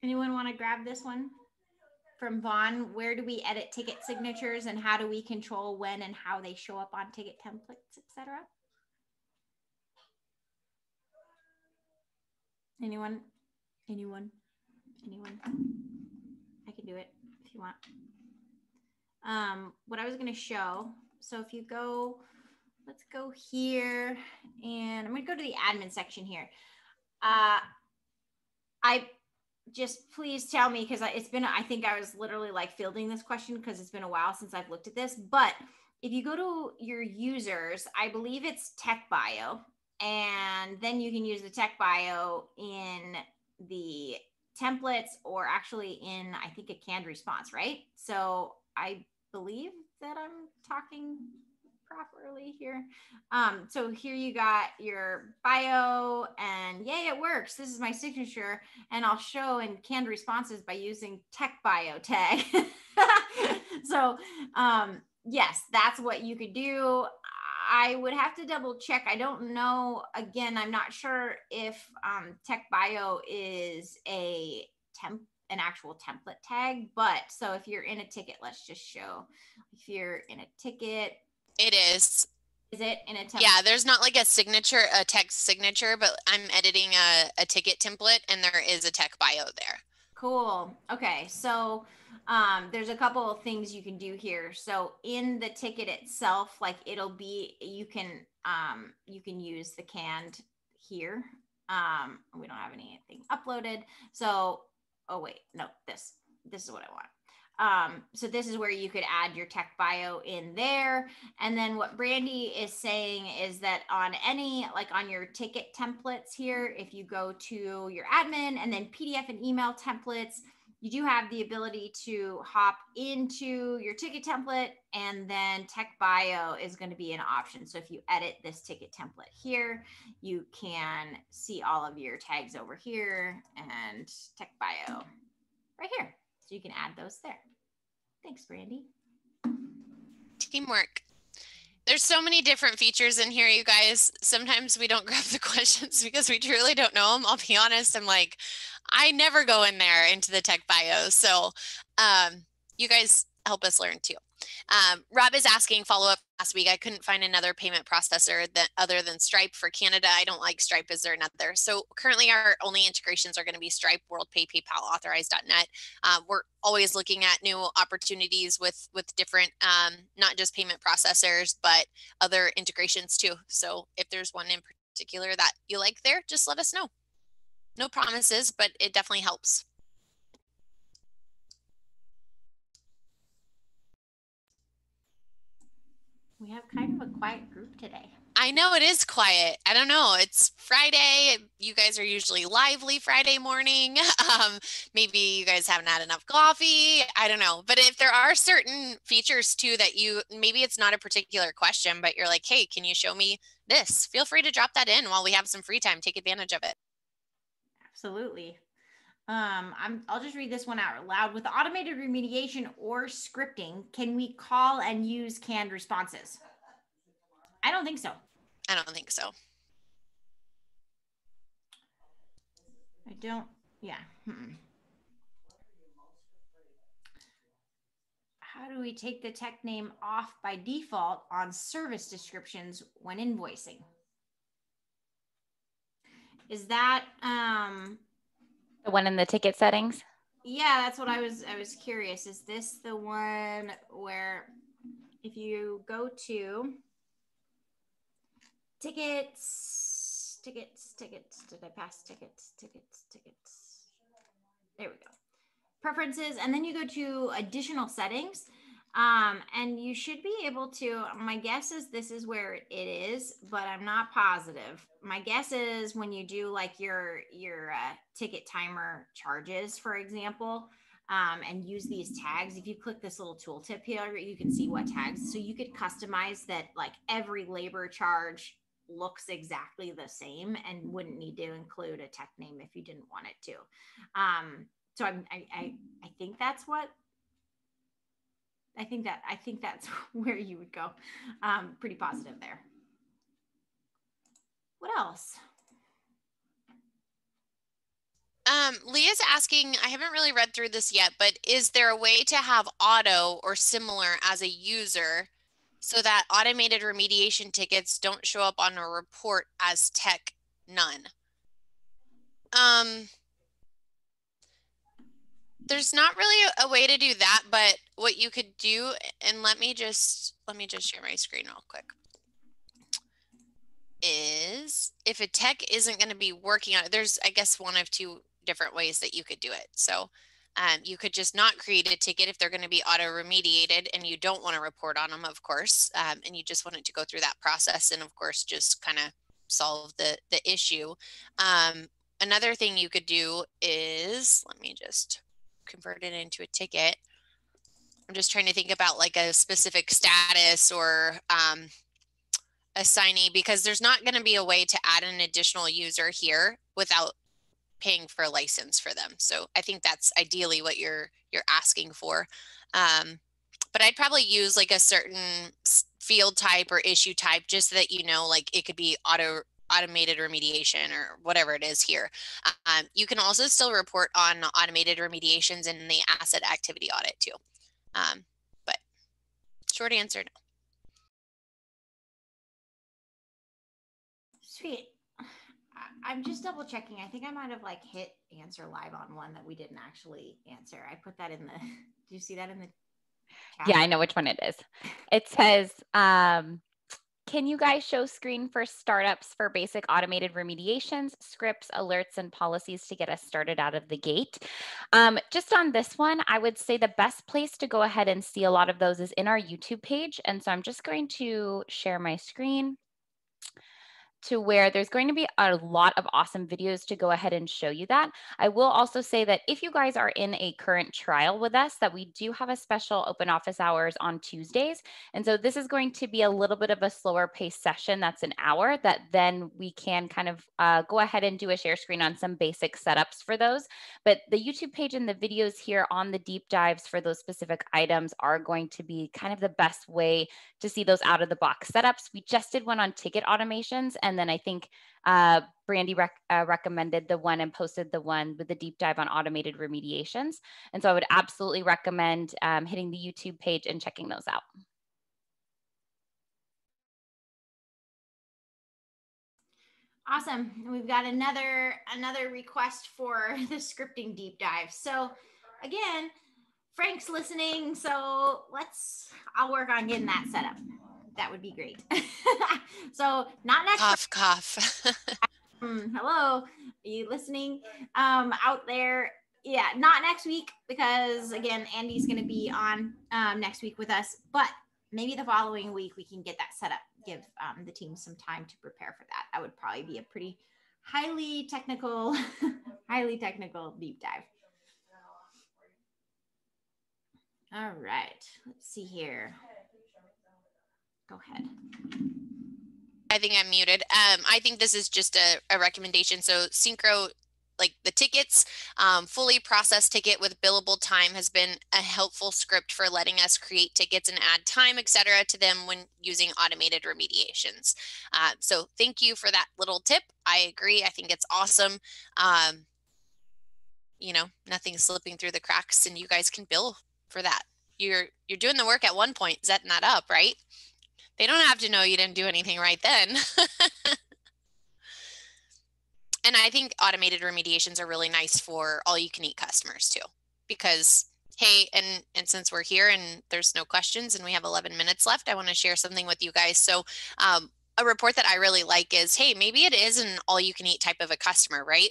Anyone want to grab this one from Vaughn? Where do we edit ticket signatures and how do we control when and how they show up on ticket templates, etc.? Anyone? Anyone? Anyone? I can do it if you want. What I was going to show. So if you go, let's go here, and I'm going to go to the admin section here. I just please tell me, because it's been, I think I was literally like fielding this question because it's been a while since I've looked at this. But if you go to your users, I believe it's tech bio, and then you can use the tech bio in the templates, or actually in, I think, a canned response, right? So I believe that I'm talking properly here. So here you got your bio, and yay, it works. This is my signature, and I'll show in canned responses by using tech bio tag. So yes, that's what you could do. I would have to double check. I don't know. Again, I'm not sure if tech bio is an actual template tag, but so if you're in a ticket, let's just show. If you're in a ticket, it is. Is it in a template? Yeah, there's not like a signature, a text signature, but I'm editing a ticket template and there is a tech bio there. Cool. Okay. So there's a couple of things you can do here. So in the ticket itself, like it'll be, you can use the canned here. We don't have anything uploaded. So, oh wait, no, this is what I want. So this is where you could add your tech bio in there. And then what Brandy is saying is that on any, like on your ticket templates here, if you go to your admin and then PDF and email templates, you do have the ability to hop into your ticket template, and then tech bio is going to be an option. So if you edit this ticket template here, you can see all of your tags over here and tech bio right here. So you can add those there. Thanks, Brandy. Teamwork. There's so many different features in here, you guys. Sometimes we don't grab the questions because we truly don't know them. I'll be honest. I'm like, I never go in there into the tech bio. So you guys help us learn too. Rob is asking follow-up last week. I couldn't find another payment processor that other than Stripe for Canada. I don't like Stripe. Is there another? So currently our only integrations are going to be Stripe, WorldPay, PayPal, Authorize.net. We're always looking at new opportunities with different, not just payment processors, but other integrations too. So if there's one in particular that you like there, just let us know. No promises, but it definitely helps. We have kind of a quiet group today. I know it is quiet. I don't know. It's Friday. You guys are usually lively Friday morning. Maybe you guys haven't had enough coffee. I don't know. But if there are certain features too that maybe it's not a particular question, but you're like, hey, can you show me this? Feel free to drop that in while we have some free time. Take advantage of it. Absolutely. I'll just read this one out loud. With automated remediation or scripting, can we call and use canned responses? I don't think so. I don't think so. I don't, yeah. How do we take the tech name off by default on service descriptions when invoicing? Is that the one in the ticket settings? Yeah, that's what I was curious. Is this the one where if you go to tickets, did I pass tickets? There we go. Preferences, and then you go to additional settings. And you should be able to, my guess is this is where it is, but I'm not positive. My guess is when you do like your ticket timer charges, for example, and use these tags, if you click this little tooltip here, you can see what tags. So you could customize that, like every labor charge looks exactly the same and wouldn't need to include a tech name if you didn't want it to. So I think that's what, I think that's where you would go. Pretty positive there. What else? Leah's asking, I haven't really read through this yet, but is there a way to have auto or similar as a user so that automated remediation tickets don't show up on a report as tech none? There's not really a way to do that, but what you could do, and let me just share my screen real quick, is if a tech isn't going to be working on it, there's, I guess, one of two different ways that you could do it. So you could just not create a ticket if they're going to be auto remediated and you don't want to report on them, of course, and you just want it to go through that process and, of course, just kind of solve the issue. Another thing you could do is, let me just convert it into a ticket. I'm just trying to think about like a specific status or assignee, because there's not going to be a way to add an additional user here without paying for a license for them. So I think that's ideally what you're asking for. But I'd probably use like a certain field type or issue type, just so that you know, like it could be automated remediation or whatever it is here. You can also still report on automated remediations in the asset activity audit too. But short answer, no. Sweet. I'm just double checking. I think I might have like hit answer live on one that we didn't actually answer. I put that in the, do you see that in the chat? Yeah, I know which one it is. It says, can you guys show screen for startups for basic automated remediations, scripts, alerts, and policies to get us started out of the gate? Just on this one, I would say the best place to go ahead and see a lot of those is in our YouTube page. And so I'm just going to share my screen to where there's going to be a lot of awesome videos to go ahead and show you that. I will also say that if you guys are in a current trial with us, that we do have a special open office hours on Tuesdays. And so this is going to be a little bit of a slower paced session. That's an hour that then we can kind of go ahead and do a share screen on some basic setups for those. But the YouTube page and the videos here on the deep dives for those specific items are going to be kind of the best way to see those out of the box setups. We just did one on ticket automations, and then I think Brandy recommended the one and posted the one with the deep dive on automated remediations. And so I would absolutely recommend hitting the YouTube page and checking those out. Awesome. We've got another request for the scripting deep dive. So again, Frank's listening, so I'll work on getting that set up. That would be great. So not next. Cough. Hello, are you listening out there? Yeah, not next week, because again, Andy's going to be on next week with us, but maybe the following week we can get that set up, give the team some time to prepare for that. That would probably be a pretty highly technical deep dive. All right, let's see here. Go ahead. I think I'm muted. I think this is just a recommendation. So Syncro, like the tickets, fully processed ticket with billable time has been a helpful script for letting us create tickets and add time, etc., to them when using automated remediations. So thank you for that little tip. I agree. I think it's awesome. You know, nothing's slipping through the cracks, and you guys can bill for that. You're doing the work at one point, setting that up, right? They don't have to know you didn't do anything right then. And I think automated remediations are really nice for all-you-can-eat customers too. because hey, and since we're here and there's no questions and we have 11 minutes left, I want to share something with you guys. So a report that I really like is, hey, maybe it is an all you can eat type of a customer, right?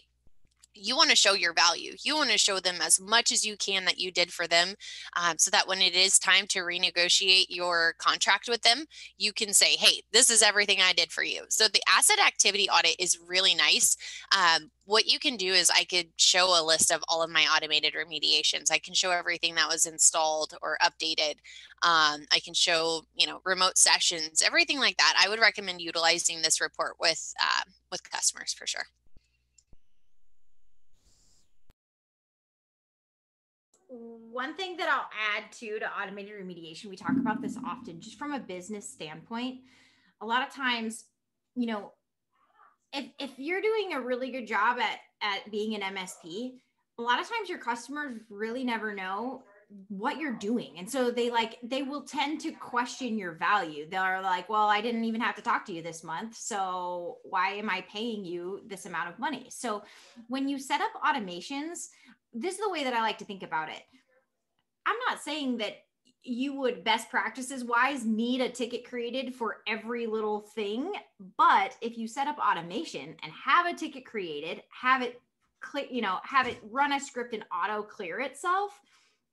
You want to show your value. You want to show them as much as you can that you did for them, so that when it is time to renegotiate your contract with them, you can say, hey, this is everything I did for you. So the asset activity audit is really nice. What you can do is I could show a list of all of my automated remediations. I can show everything that was installed or updated. I can show, remote sessions, everything like that. I would recommend utilizing this report with customers for sure. One thing that I'll add to automated remediation, we talk about this often, just from a business standpoint. A lot of times, if you're doing a really good job at being an MSP, a lot of times your customers really never know what you're doing. And so they will tend to question your value. They're like, well, I didn't even have to talk to you this month, so why am I paying you this amount of money? So when you set up automations, this is the way that I like to think about it. I'm not saying that you would, best practices wise, need a ticket created for every little thing. But if you set up automation and have a ticket created, have it have it run a script and auto clear itself,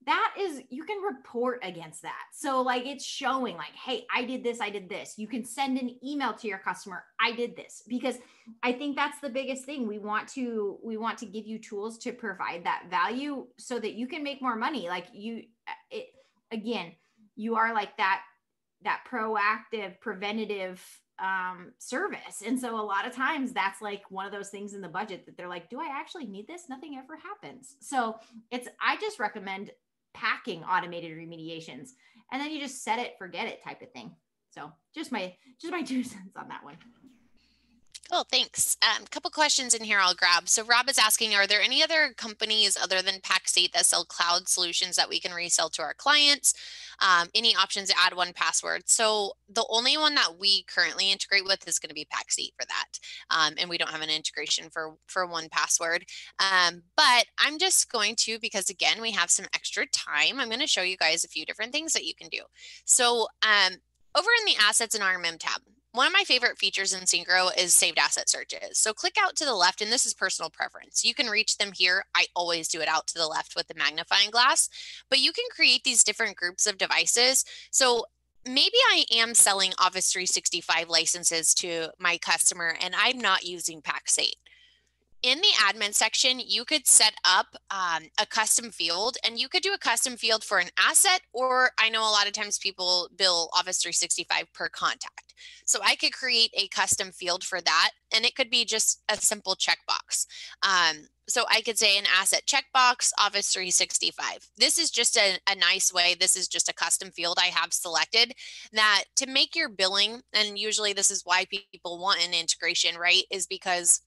that is, you can report against that. So it's showing hey, I did this. You can send an email to your customer, I did this, because I think that's the biggest thing. We want to give you tools to provide that value so that you can make more money. You are that proactive, preventative service. And so a lot of times that's one of those things in the budget that they're like, do I actually need this? Nothing ever happens. So I just recommend packing automated remediations, and then you just set it, forget it type of thing. So just my 2 cents on that one. Cool, thanks. A couple questions in here I'll grab. So Rob is asking, are there any other companies other than Pax8 that sell cloud solutions that we can resell to our clients? Any options to add 1Password? So the only one that we currently integrate with is going to be Pax8 for that. And we don't have an integration for 1Password. But I'm just going to, because again, we have some extra time, I'm going to show you guys a few different things that you can do. So over in the assets and RMM tab, one of my favorite features in Syncro is saved asset searches. So click out to the left, and this is personal preference. You can reach them here. I always do it out to the left with the magnifying glass, but you can create these different groups of devices. So maybe I am selling Office 365 licenses to my customer and I'm not using Pax8. In the admin section, you could set up a custom field, and you could do a custom field for an asset, or I know a lot of times people bill Office 365 per contact. So I could create a custom field for that, and it could be just a simple checkbox. So I could say an asset checkbox, Office 365. This is just a nice way. This is just a custom field I have selected that to make your billing, and usually this is why people want an integration, right? Is because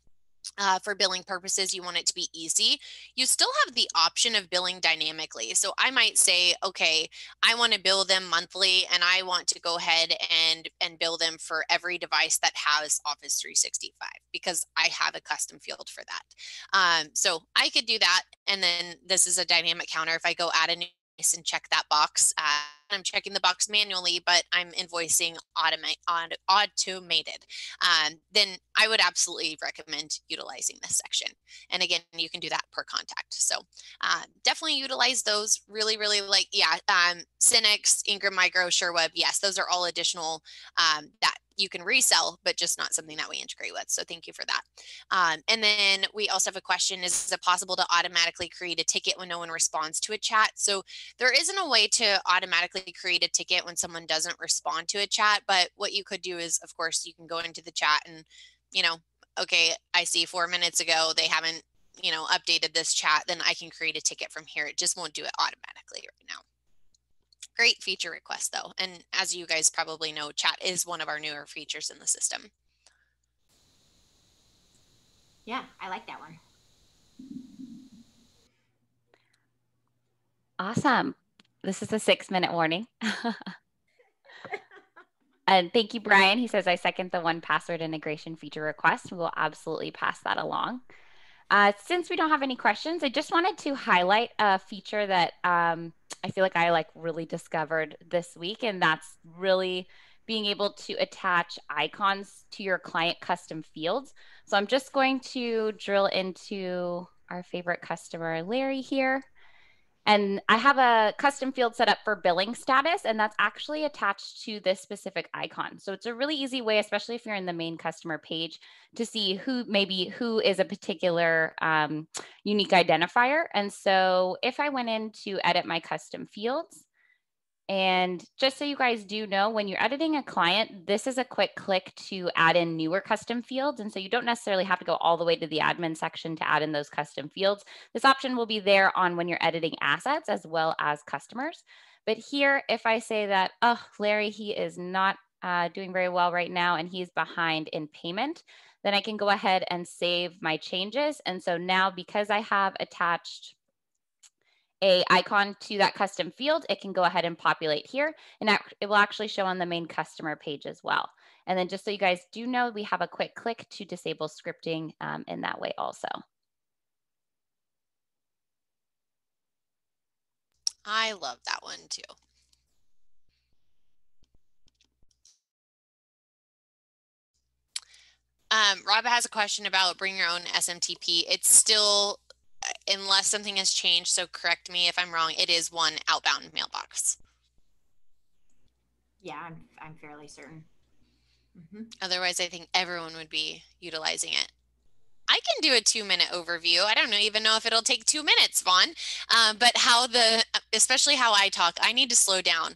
for billing purposes, you want it to be easy. You still have the option of billing dynamically. So I might say, okay, I want to bill them monthly, and I want to go ahead and bill them for every device that has Office 365 because I have a custom field for that. So I could do that. And then this is a dynamic counter. If I go add a new and check that box, I'm checking the box manually, but I'm invoicing automated. Then I would absolutely recommend utilizing this section. And again, you can do that per contact. So definitely utilize those. Really, really Synnex, Ingram Micro, SureWeb. Yes, those are all additional that you can resell, but just not something that we integrate with. So thank you for that. And then we also have a question, is it possible to automatically create a ticket when no one responds to a chat? So there isn't a way to automatically create a ticket when someone doesn't respond to a chat, but what you could do is, of course, you can go into the chat and, okay, I see 4 minutes ago, they haven't, updated this chat, then I can create a ticket from here. It just won't do it automatically right now. Great feature request though. And as you guys probably know, chat is one of our newer features in the system. Yeah, I like that one. Awesome. This is a 6-minute warning. And thank you, Brian. He says, I second the 1Password integration feature request. We will absolutely pass that along. Since we don't have any questions, I just wanted to highlight a feature that I feel like I really discovered this week, and that's really being able to attach icons to your client custom fields. So I'm just going to drill into our favorite customer, Larry, here. And I have a custom field set up for billing status, and that's actually attached to this specific icon. So it's a really easy way, especially if you're in the main customer page, to see who is a particular unique identifier. And so if I went in to edit my custom fields, and just so you guys do know, when you're editing a client, this is a quick click to add in newer custom fields. And so you don't necessarily have to go all the way to the admin section to add in those custom fields. This option will be there on when you're editing assets as well as customers. But here, if I say that, oh, Larry, he is not doing very well right now and he's behind in payment, then I can go ahead and save my changes. And so now, because I have attached a icon to that custom field, it can go ahead and populate here, and it will actually show on the main customer page as well. And then just so you guys do know, we have a quick click to disable scripting in that way also. I love that one too. Rob has a question about bring your own SMTP. It's still, unless something has changed, so correct me if I'm wrong, it is one outbound mailbox. Yeah, I'm fairly certain. Otherwise, I think everyone would be utilizing it. I can do a 2-minute overview. I don't even know if it'll take 2 minutes, Vaughn, but especially how I talk, I need to slow down.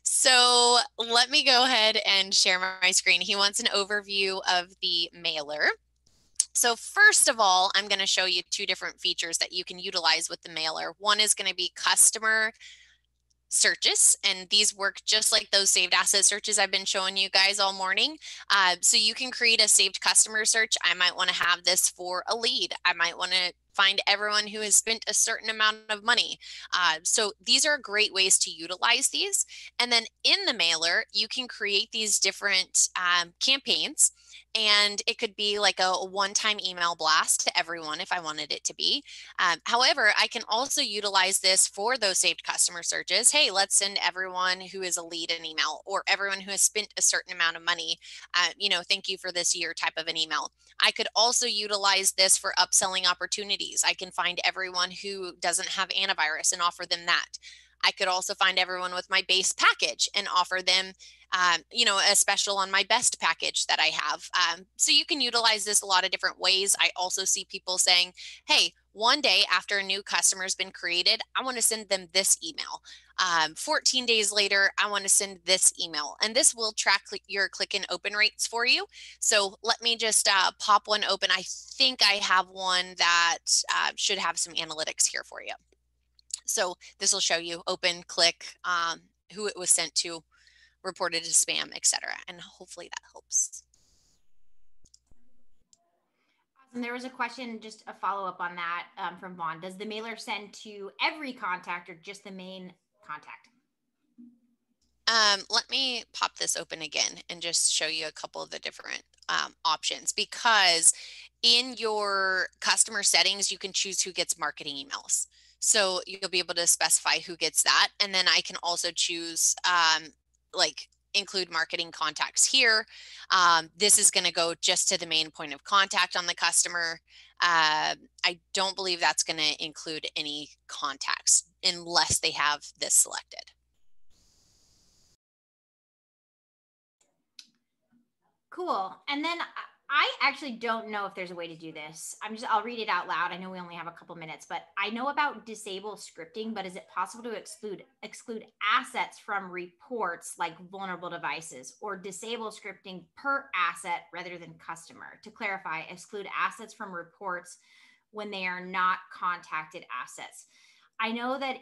So let me go ahead and share my screen. He wants an overview of the mailer. So first of all, I'm going to show you 2 different features that you can utilize with the mailer. One is going to be customer searches, and these work just like those saved asset searches I've been showing you guys all morning. So you can create a saved customer search. I might want to have this for a lead. I might want to find everyone who has spent a certain amount of money. So these are great ways to utilize these. And then in the mailer, you can create these different campaigns. And it could be like a one-time email blast to everyone if I wanted it to be. However, I can also utilize this for those saved customer searches. Hey, let's send everyone who is a lead an email, or everyone who has spent a certain amount of money, thank you for this year type of an email. I could also utilize this for upselling opportunities. I can find everyone who doesn't have antivirus and offer them that. I could also find everyone with my base package and offer them a special on my best package that I have. So you can utilize this a lot of different ways. I also see people saying, hey, one day after a new customer has been created, I want to send them this email. 14 days later, I want to send this email. And this will track your click and open rates for you. So let me just pop one open. I think I have one that should have some analytics here for you. So this will show you open, click, who it was sent to, reported as spam, etc. And hopefully that helps. And there was a question, just a follow-up on that from Vaughn. Does the mailer send to every contact or just the main contact? Let me pop this open again and just show you a couple of the different options, because in your customer settings, you can choose who gets marketing emails. So you'll be able to specify who gets that. And then I can also choose include marketing contacts here. This is going to go just to the main point of contact on the customer. I don't believe that's going to include any contacts unless they have this selected. Cool. And then I actually don't know if there's a way to do this. I'll read it out loud. I know we only have a couple minutes, but I know about disable scripting, but is it possible to exclude assets from reports like vulnerable devices, or disable scripting per asset rather than customer? To clarify, exclude assets from reports when they are not contacted assets. I know that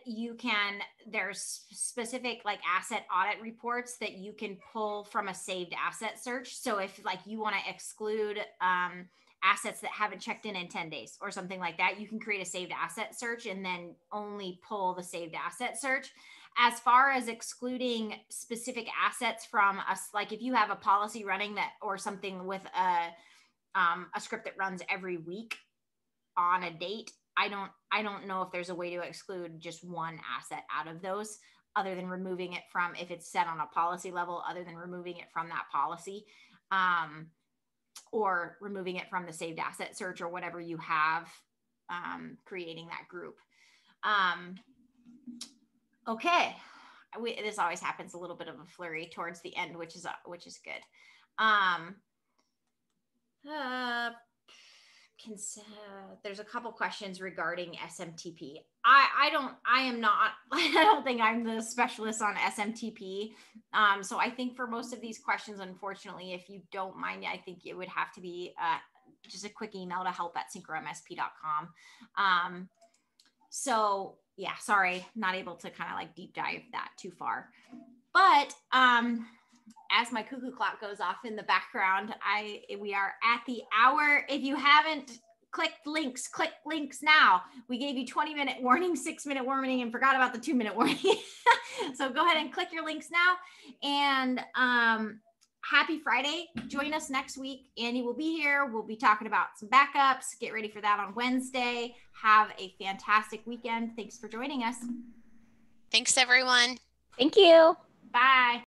there's specific asset audit reports that you can pull from a saved asset search. So if you want to exclude assets that haven't checked in 10 days or something like that, you can create a saved asset search and then only pull the saved asset search. As far as excluding specific assets from us, if you have a policy running that or something with a script that runs every week on a date. I don't know if there's a way to exclude just one asset out of those, other than removing it from, if it's set on a policy level, other than removing it from that policy, or removing it from the saved asset search or whatever you have, creating that group. Okay. This always happens a little bit of a flurry towards the end, which is good. There's a couple questions regarding SMTP. I don't think I'm the specialist on SMTP. So I think for most of these questions, unfortunately, if you don't mind, I think it would have to be just a quick email to help@syncromsp.com. So yeah, sorry, not able to kind of like deep dive that too far. But as my cuckoo clock goes off in the background, we are at the hour. If you haven't clicked links, click links now. We gave you 20-minute warning, 6-minute warning, and forgot about the 2-minute warning. So go ahead and click your links now. And happy Friday. Join us next week. Andy will be here. We'll be talking about some backups. Get ready for that on Wednesday. Have a fantastic weekend. Thanks for joining us. Thanks, everyone. Thank you. Bye.